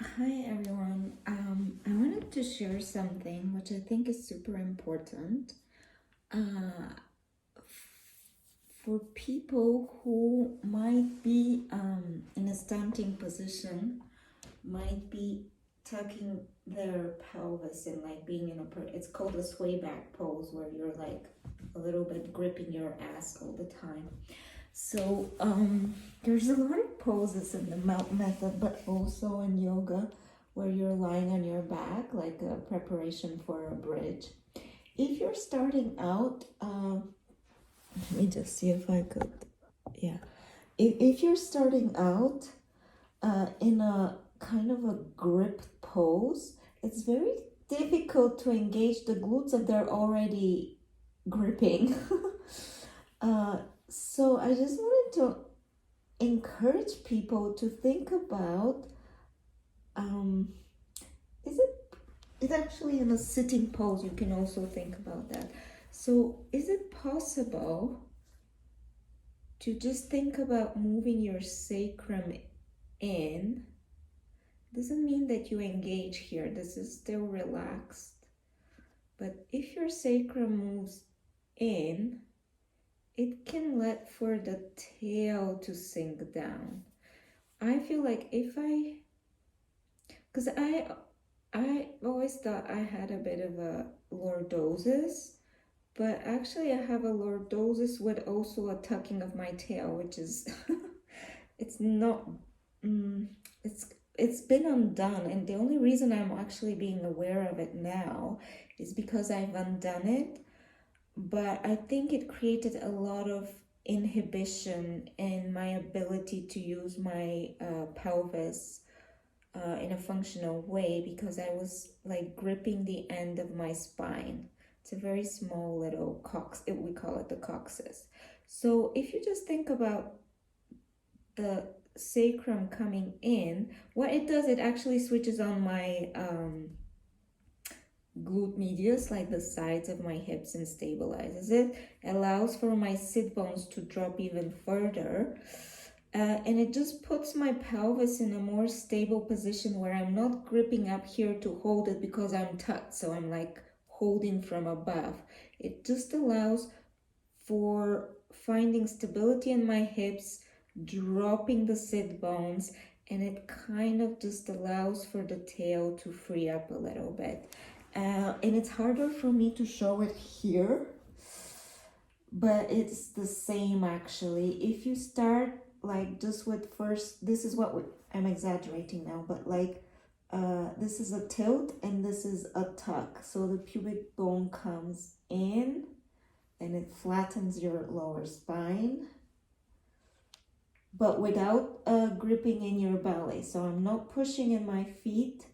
Hi everyone. I wanted to share something which I think is super important uh, for people who might be in a standing position, might be tucking their pelvis and like being in it's called a swayback pose where you're like a little bit gripping your ass all the time. So there's a lot of poses in the mount method, but also in yoga where you're lying on your back, like a preparation for a bridge. If you're starting out, let me just see if I could, yeah. If you're starting out in a kind of a grip pose, it's very difficult to engage the glutes if they're already gripping. uh, so I just wanted to encourage people to think about is it's actually in a sitting pose. You can also think about that. So is it possible to just think about moving your sacrum in? Doesn't mean that you engage here. This is still relaxed. But if your sacrum moves in, it can let for the tail to sink down. I feel like because I always thought I had a bit of a lordosis, but actually I have a lordosis with also a tucking of my tail, which is it's not it's been undone, and the only reason I'm actually being aware of it now is because I've undone it. But I think it created a lot of inhibition in my ability to use my pelvis in a functional way, because I was like gripping the end of my spine. It's a very small little we call it the coccyx. So if you just think about the sacrum coming in, what it does, it actually switches on my glute medius, like the sides of my hips, and stabilizes it, allows for my sit bones to drop even further. And it just puts my pelvis in a more stable position where I'm not gripping up here to hold it because I'm tucked, so I'm like holding from above. It just allows for finding stability in my hips, dropping the sit bones, and it kind of just allows for the tail to free up a little bit. And it's harder for me to show it here, but it's the same actually. If you start like just with first, this is what I'm exaggerating now, but like this is a tilt and this is a tuck. So the pubic bone comes in and it flattens your lower spine, but without gripping in your belly. So I'm not pushing in my feet,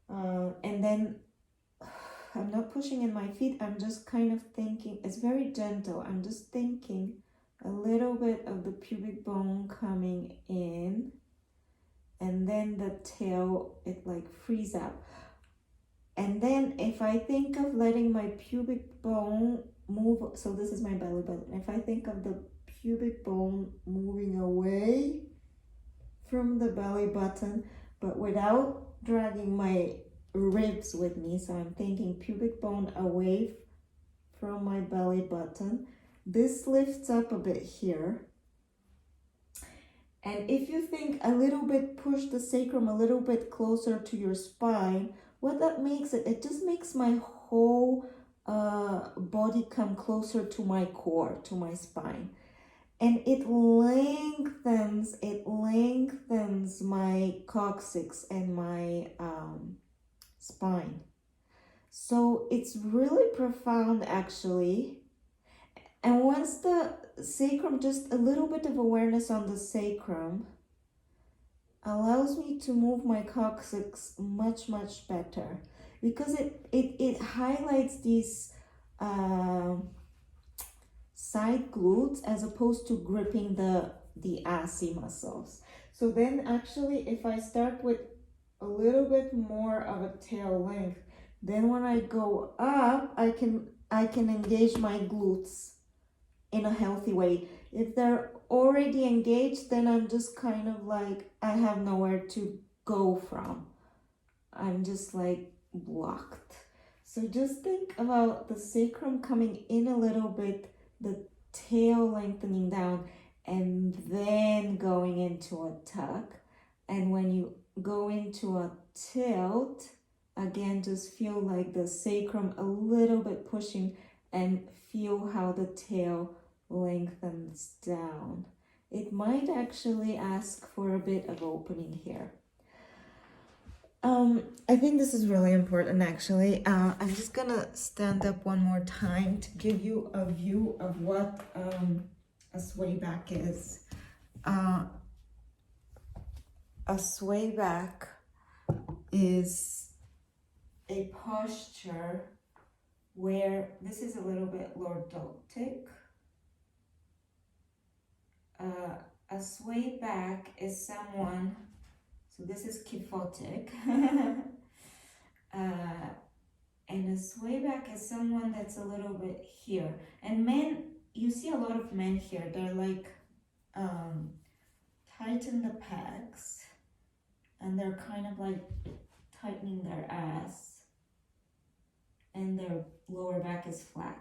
and then I'm not pushing in my feet. I'm just kind of thinking, it's very gentle. I'm just thinking a little bit of the pubic bone coming in, and then the tail, it like frees up. And then if I think of letting my pubic bone move, so this is my belly button. If I think of the pubic bone moving away from the belly button, but without dragging my ribs with me, so I'm thinking pubic bone away from my belly button. This lifts up a bit here. And if you think a little bit, push the sacrum a little bit closer to your spine, what that makes it just makes my whole body come closer to my core, to my spine. And it lengthens my coccyx and my spine. So it's really profound actually. And once the sacrum, just a little bit of awareness on the sacrum allows me to move my coccyx much better, because it highlights these side glutes as opposed to gripping the assy muscles. So then actually if I start with a little bit more of a tail length, then when I go up, I can engage my glutes in a healthy way. If they're already engaged, then I'm just kind of like, I have nowhere to go from. I'm just like blocked. So just think about the sacrum coming in a little bit, the tail lengthening down, and then going into a tuck. And when you go into a tilt, again, just feel like the sacrum a little bit pushing and feel how the tail lengthens down. It might actually ask for a bit of opening here. I think this is really important actually. I'm just gonna stand up one more time to give you a view of what a swayback is. A swayback is a posture where this is a little bit lordotic. A swayback is someone, so this is kyphotic, and a swayback is someone that's a little bit here. And men, you see a lot of men here, they're like tighten the pecs, and they're kind of like tightening their ass, and their lower back is flat.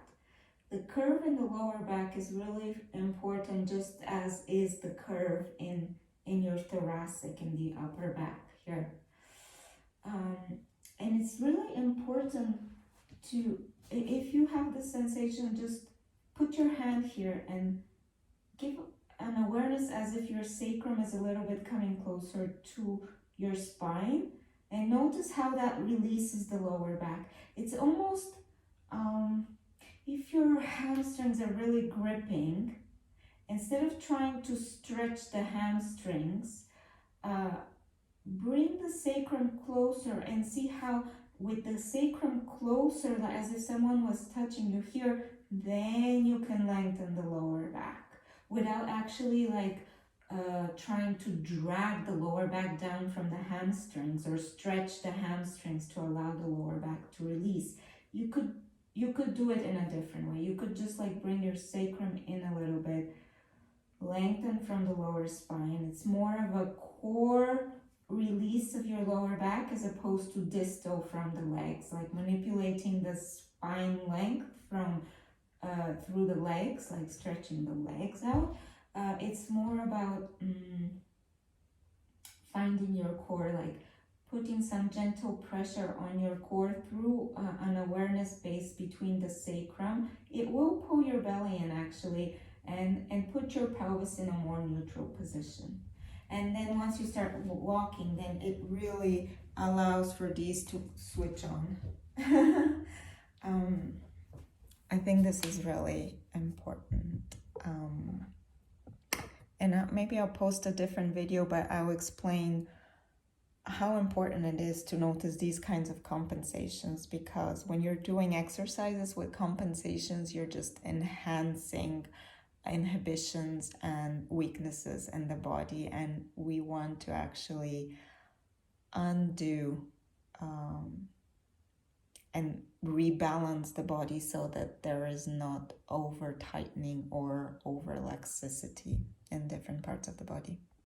The curve in the lower back is really important, just as is the curve in your thoracic, in the upper back here. And it's really important to, if you have the sensation, just put your hand here and give an awareness as if your sacrum is a little bit coming closer to your spine, and notice how that releases the lower back. It's almost, if your hamstrings are really gripping, instead of trying to stretch the hamstrings, bring the sacrum closer and see how with the sacrum closer, like as if someone was touching you here, then you can lengthen the lower back without actually like trying to drag the lower back down from the hamstrings or stretch the hamstrings to allow the lower back to release. You could do it in a different way. You could just like bring your sacrum in a little bit, lengthen from the lower spine. It's more of a core release of your lower back as opposed to distal from the legs, like manipulating the spine length from through the legs, like stretching the legs out. It's more about finding your core, like putting some gentle pressure on your core through an awareness base between the sacrum. It will pull your belly in actually, and put your pelvis in a more neutral position. And then once you start walking, then it really allows for these to switch on. I think this is really important. And maybe I'll post a different video, but I'll explain how important it is to notice these kinds of compensations, because when you're doing exercises with compensations, you're just enhancing inhibitions and weaknesses in the body, and we want to actually undo and rebalance the body so that there is not over tightening or over laxicity in different parts of the body.